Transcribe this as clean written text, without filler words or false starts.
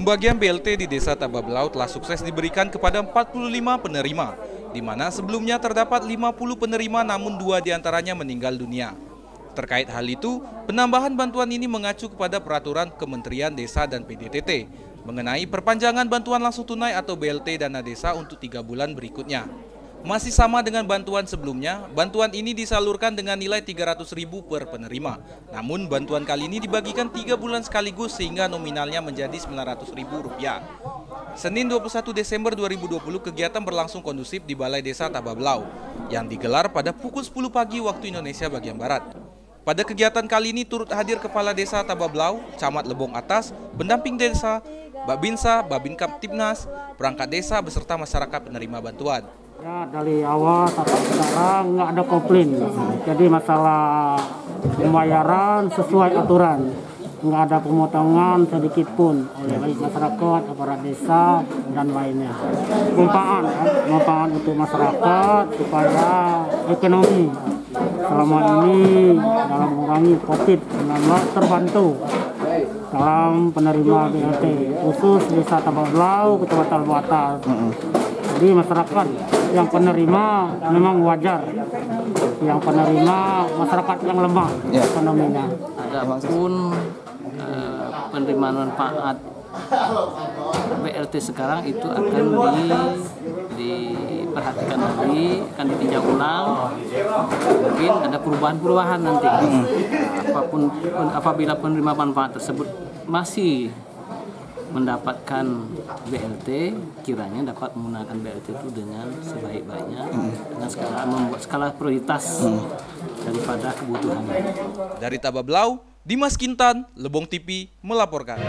Pembagian BLT di Desa Tabablau telah sukses diberikan kepada 45 penerima, di mana sebelumnya terdapat 50 penerima namun 2 diantaranya meninggal dunia. Terkait hal itu, penambahan bantuan ini mengacu kepada peraturan Kementerian Desa dan PDTT mengenai perpanjangan bantuan langsung tunai atau BLT dana desa untuk 3 bulan berikutnya. Masih sama dengan bantuan sebelumnya, bantuan ini disalurkan dengan nilai Rp300.000 per penerima. Namun bantuan kali ini dibagikan 3 bulan sekaligus sehingga nominalnya menjadi Rp900.000. Senin 21 Desember 2020 kegiatan berlangsung kondusif di Balai Desa Tabablau yang digelar pada pukul 10 pagi waktu Indonesia bagian Barat. Pada kegiatan kali ini turut hadir Kepala Desa Tabablau, Camat Lebong Atas, pendamping desa, Babinsa, Babinka Tipnas, perangkat desa beserta masyarakat penerima bantuan. Ya, dari awal sampai sekarang nggak ada komplain. Jadi masalah pembayaran sesuai aturan. Nggak ada pemotongan sedikit pun oleh baik masyarakat, aparat desa, dan lainnya. Manfaat untuk masyarakat supaya ekonomi selama ini dalam mengurangi COVID-19 terbantu dalam penerima BLT khusus Desa Tabablau, Kecamatan Buatas. Jadi masyarakat yang penerima memang wajar, yang penerima masyarakat yang lemah ekonominya. Adapun penerimaan manfaat BLT sekarang itu akan diperhatikan lagi, akan ditinjau ulang, mungkin ada perubahan-perubahan nanti. Apabila penerima manfaat tersebut masih mendapatkan BLT, kiranya dapat menggunakan BLT itu dengan sebaik-baiknya, dengan membuat skala prioritas daripada kebutuhannya. Dari Tabablau, Dimas Kintan, Lebong TV melaporkan.